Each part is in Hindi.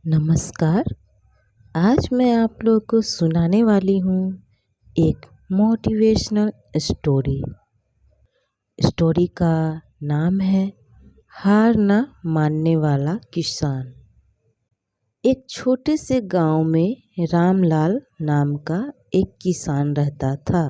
नमस्कार। आज मैं आप लोगों को सुनाने वाली हूँ एक मोटिवेशनल स्टोरी। स्टोरी का नाम है हार न मानने वाला किसान। एक छोटे से गांव में रामलाल नाम का एक किसान रहता था।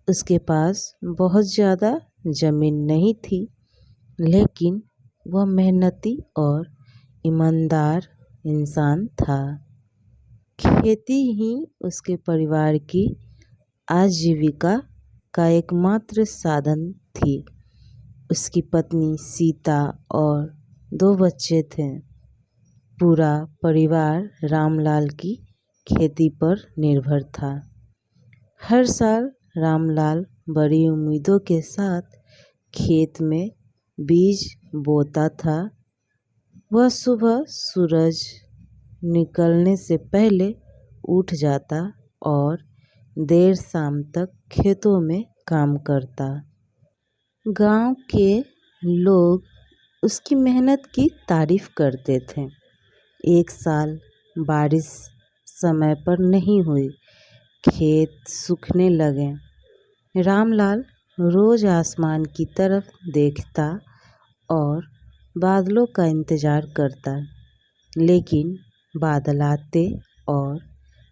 उसके पास बहुत ज़्यादा ज़मीन नहीं थी, लेकिन वह मेहनती और ईमानदार इंसान था। खेती ही उसके परिवार की आजीविका का एकमात्र साधन थी। उसकी पत्नी सीता और 2 बच्चे थे। पूरा परिवार रामलाल की खेती पर निर्भर था। हर साल रामलाल बड़ी उम्मीदों के साथ खेत में बीज बोता था। वह सुबह सूरज निकलने से पहले उठ जाता और देर शाम तक खेतों में काम करता। गांव के लोग उसकी मेहनत की तारीफ करते थे। एक साल बारिश समय पर नहीं हुई, खेत सूखने लगे। रामलाल रोज आसमान की तरफ देखता और बादलों का इंतजार करता, लेकिन बादल आते और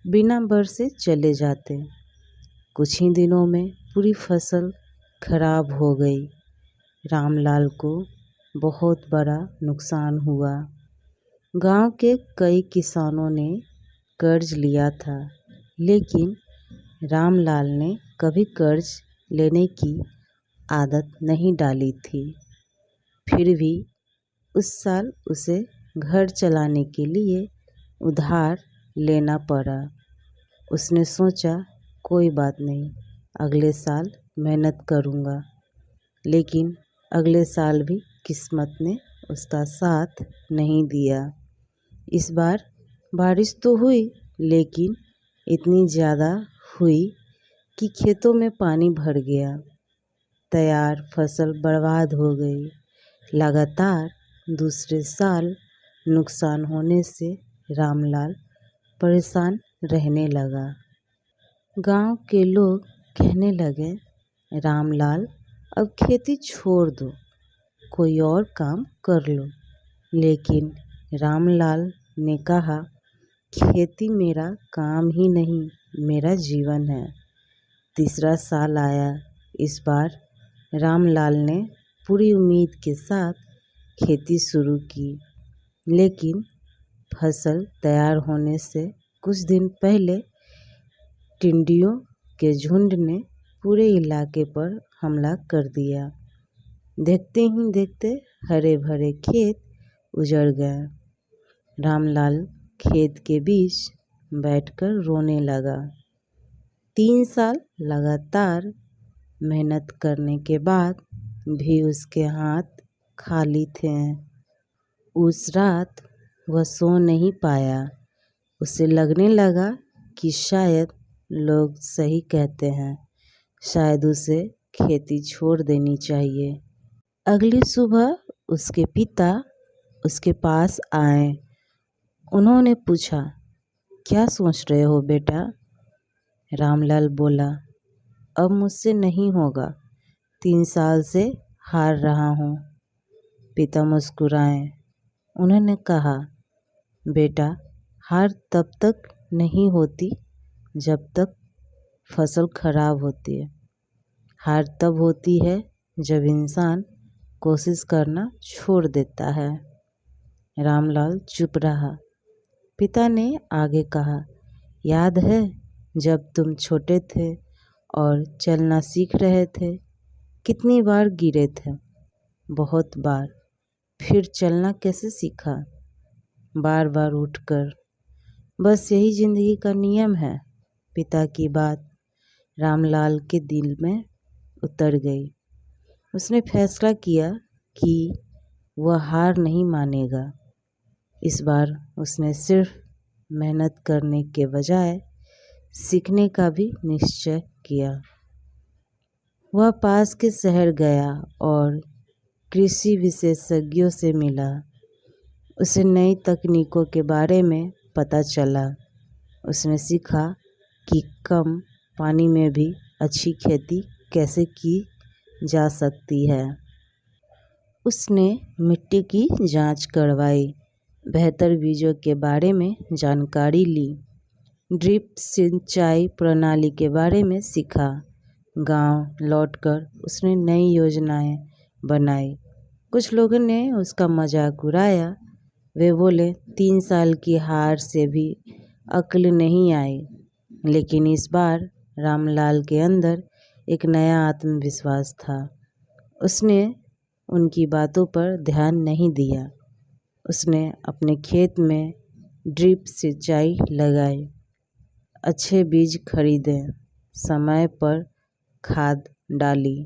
बिना बरसे चले जाते। कुछ ही दिनों में पूरी फसल खराब हो गई। रामलाल को बहुत बड़ा नुकसान हुआ। गांव के कई किसानों ने कर्ज लिया था, लेकिन रामलाल ने कभी कर्ज लेने की आदत नहीं डाली थी। फिर भी उस साल उसे घर चलाने के लिए उधार लेना पड़ा। उसने सोचा, कोई बात नहीं, अगले साल मेहनत करूँगा। लेकिन अगले साल भी किस्मत ने उसका साथ नहीं दिया। इस बार बारिश तो हुई, लेकिन इतनी ज़्यादा हुई कि खेतों में पानी भर गया। तैयार फसल बर्बाद हो गई। लगातार दूसरे साल नुकसान होने से रामलाल परेशान रहने लगा। गांव के लोग कहने लगे, रामलाल अब खेती छोड़ दो, कोई और काम कर लो। लेकिन रामलाल ने कहा, खेती मेरा काम ही नहीं, मेरा जीवन है। तीसरा साल आया। इस बार रामलाल ने पूरी उम्मीद के साथ खेती शुरू की, लेकिन फसल तैयार होने से कुछ दिन पहले टिड्डियों के झुंड ने पूरे इलाके पर हमला कर दिया। देखते ही देखते हरे भरे खेत उजड़ गए। रामलाल खेत के बीच बैठकर रोने लगा। 3 साल लगातार मेहनत करने के बाद भी उसके हाथ खाली थे। उस रात वह सो नहीं पाया। उसे लगने लगा कि शायद लोग सही कहते हैं, शायद उसे खेती छोड़ देनी चाहिए। अगली सुबह उसके पिता उसके पास आए। उन्होंने पूछा, क्या सोच रहे हो बेटा? रामलाल बोला, अब मुझसे नहीं होगा, 3 साल से हार रहा हूँ। पिता मुस्कुराए। उन्होंने कहा, बेटा, हार तब तक नहीं होती जब तक फसल खराब होती है। हार तब होती है जब इंसान कोशिश करना छोड़ देता है। रामलाल चुप रहा। पिता ने आगे कहा, याद है जब तुम छोटे थे और चलना सीख रहे थे, कितनी बार गिरे थे? बहुत बार। फिर चलना कैसे सीखा? बार बार उठकर। बस यही जिंदगी का नियम है। पिता की बात रामलाल के दिल में उतर गई। उसने फैसला किया कि वह हार नहीं मानेगा। इस बार उसने सिर्फ मेहनत करने के बजाय सीखने का भी निश्चय किया। वह पास के शहर गया और कृषि विशेषज्ञों से मिला। उसे नई तकनीकों के बारे में पता चला। उसने सीखा कि कम पानी में भी अच्छी खेती कैसे की जा सकती है। उसने मिट्टी की जांच करवाई, बेहतर बीजों के बारे में जानकारी ली, ड्रिप सिंचाई प्रणाली के बारे में सीखा। गांव लौटकर उसने नई योजनाएं बनाई। कुछ लोगों ने उसका मजाक उड़ाया। वे बोले 3 साल की हार से भी अक्ल नहीं आई। लेकिन इस बार रामलाल के अंदर एक नया आत्मविश्वास था। उसने उनकी बातों पर ध्यान नहीं दिया। उसने अपने खेत में ड्रिप सिंचाई लगाई, अच्छे बीज खरीदे, समय पर खाद डाली,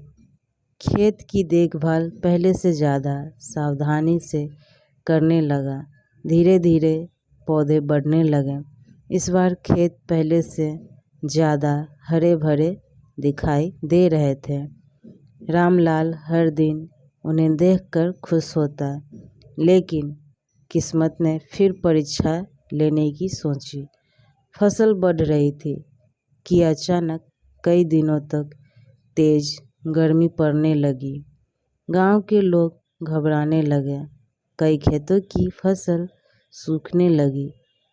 खेत की देखभाल पहले से ज़्यादा सावधानी से करने लगा। धीरे धीरे पौधे बढ़ने लगे। इस बार खेत पहले से ज़्यादा हरे भरे दिखाई दे रहे थे। रामलाल हर दिन उन्हें देखकर खुश होता, लेकिन किस्मत ने फिर परीक्षा लेने की सोची। फसल बढ़ रही थी कि अचानक कई दिनों तक तेज गर्मी पड़ने लगी। गांव के लोग घबराने लगे। कई खेतों की फसल सूखने लगी,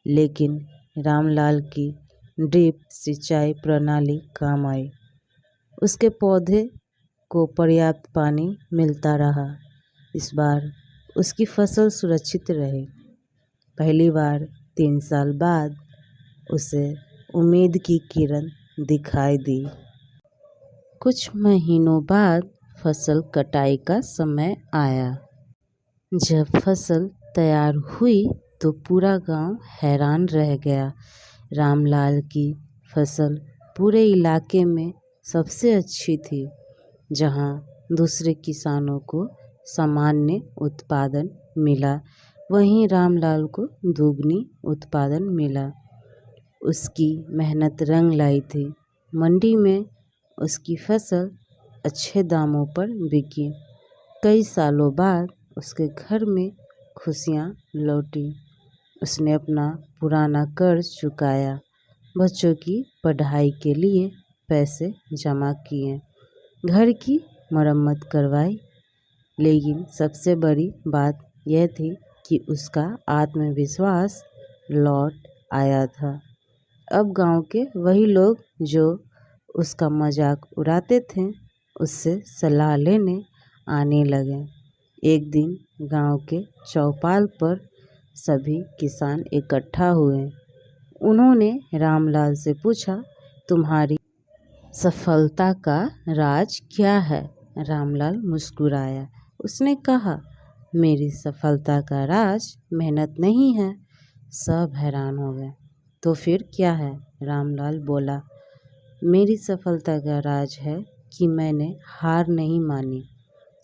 लेकिन रामलाल की ड्रिप सिंचाई प्रणाली काम आई। उसके पौधे को पर्याप्त पानी मिलता रहा। इस बार उसकी फसल सुरक्षित रही। पहली बार 3 साल बाद उसे उम्मीद की किरण दिखाई दी। कुछ महीनों बाद फसल कटाई का समय आया। जब फसल तैयार हुई तो पूरा गांव हैरान रह गया। रामलाल की फसल पूरे इलाके में सबसे अच्छी थी। जहां दूसरे किसानों को सामान्य उत्पादन मिला, वहीं रामलाल को दुगनी उत्पादन मिला। उसकी मेहनत रंग लाई थी। मंडी में उसकी फसल अच्छे दामों पर बिकी। कई सालों बाद उसके घर में खुशियां लौटी। उसने अपना पुराना कर्ज चुकाया, बच्चों की पढ़ाई के लिए पैसे जमा किए, घर की मरम्मत करवाई। लेकिन सबसे बड़ी बात यह थी कि उसका आत्मविश्वास लौट आया था। अब गांव के वही लोग जो उसका मजाक उड़ाते थे, उससे सलाह लेने आने लगे। एक दिन गांव के चौपाल पर सभी किसान इकट्ठा हुए। उन्होंने रामलाल से पूछा, तुम्हारी सफलता का राज क्या है? रामलाल मुस्कुराया। उसने कहा, मेरी सफलता का राज मेहनत नहीं है। सब हैरान हो गए। तो फिर क्या है? रामलाल बोला, मेरी सफलता का राज है कि मैंने हार नहीं मानी।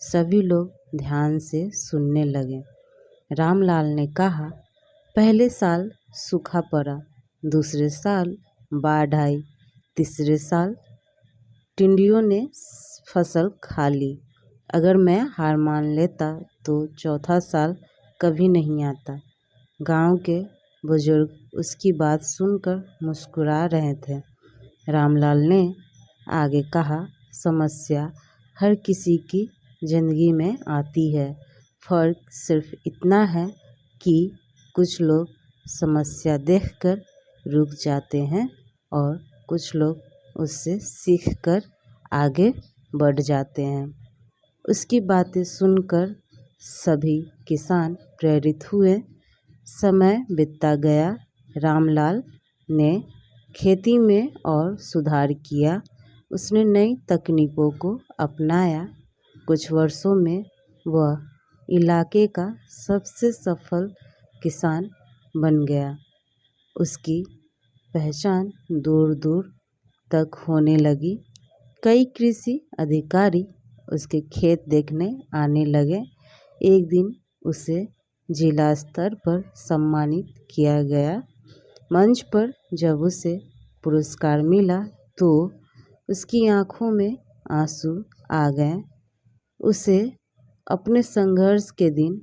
सभी लोग ध्यान से सुनने लगे। रामलाल ने कहा, पहले साल सूखा पड़ा, दूसरे साल बाढ़ आई, तीसरे साल टिड्डियों ने फसल खा ली। अगर मैं हार मान लेता तो चौथा साल कभी नहीं आता। गांव के बुजुर्ग उसकी बात सुनकर मुस्कुरा रहे थे। रामलाल ने आगे कहा, समस्या हर किसी की जिंदगी में आती है। फर्क सिर्फ इतना है कि कुछ लोग समस्या देखकर रुक जाते हैं और कुछ लोग उससे सीखकर आगे बढ़ जाते हैं। उसकी बातें सुनकर सभी किसान प्रेरित हुए। समय बीतता गया। रामलाल ने खेती में और सुधार किया। उसने नई तकनीकों को अपनाया। कुछ वर्षों में वह इलाके का सबसे सफल किसान बन गया। उसकी पहचान दूर दूर तक होने लगी। कई कृषि अधिकारी उसके खेत देखने आने लगे। एक दिन उसे जिला स्तर पर सम्मानित किया गया। मंच पर जब उसे पुरस्कार मिला तो उसकी आंखों में आंसू आ गए। उसे अपने संघर्ष के दिन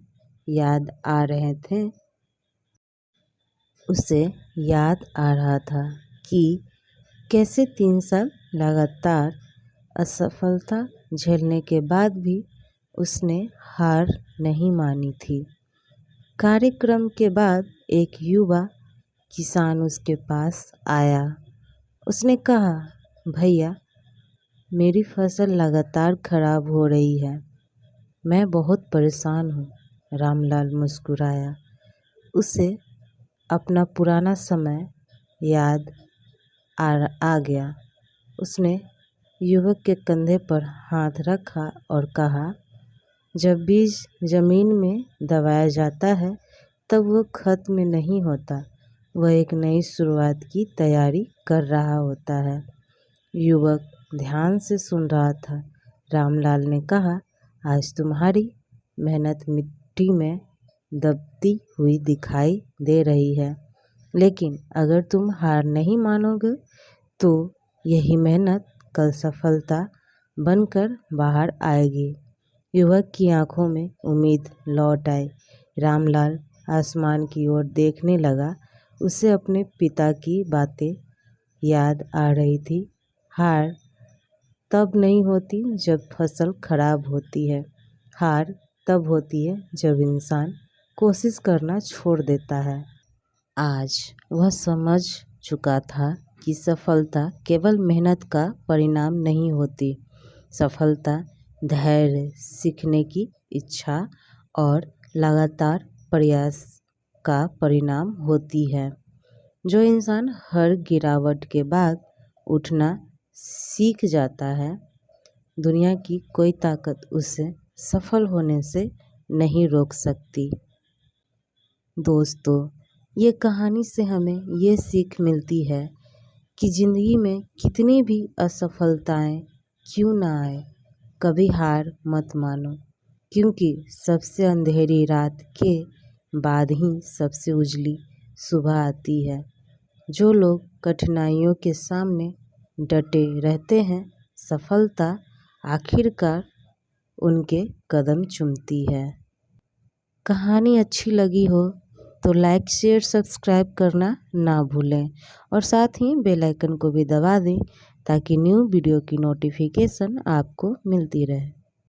याद आ रहे थे। उसे याद आ रहा था कि कैसे 3 साल लगातार असफलता झेलने के बाद भी उसने हार नहीं मानी थी। कार्यक्रम के बाद एक युवा किसान उसके पास आया। उसने कहा, भैया, मेरी फसल लगातार खराब हो रही है। मैं बहुत परेशान हूँ। रामलाल मुस्कुराया। उसे अपना पुराना समय याद आ गया। उसने युवक के कंधे पर हाथ रखा और कहा, जब बीज जमीन में दबाया जाता है तब वह खत्म नहीं होता, वह एक नई शुरुआत की तैयारी कर रहा होता है। युवक ध्यान से सुन रहा था। रामलाल ने कहा, आज तुम्हारी मेहनत मिट्टी में दबती हुई दिखाई दे रही है, लेकिन अगर तुम हार नहीं मानोगे तो यही मेहनत कल सफलता बनकर बाहर आएगी। युवक की आंखों में उम्मीद लौट आई। रामलाल आसमान की ओर देखने लगा। उसे अपने पिता की बातें याद आ रही थी। हार तब नहीं होती जब फसल खराब होती है। हार तब होती है जब इंसान कोशिश करना छोड़ देता है। आज वह समझ चुका था कि सफलता केवल मेहनत का परिणाम नहीं होती। सफलता धैर्य, सीखने की इच्छा और लगातार प्रयास का परिणाम होती है। जो इंसान हर गिरावट के बाद उठना सीख जाता है, दुनिया की कोई ताकत उसे सफल होने से नहीं रोक सकती। दोस्तों, ये कहानी से हमें ये सीख मिलती है कि ज़िंदगी में कितनी भी असफलताएं क्यों ना आए, कभी हार मत मानो, क्योंकि सबसे अंधेरी रात के बाद ही सबसे उजली सुबह आती है। जो लोग कठिनाइयों के सामने डटे रहते हैं, सफलता आखिरकार उनके कदम चूमती है। कहानी अच्छी लगी हो तो लाइक, शेयर, सब्सक्राइब करना ना भूलें और साथ ही बेल आइकन को भी दबा दें ताकि न्यू वीडियो की नोटिफिकेशन आपको मिलती रहे।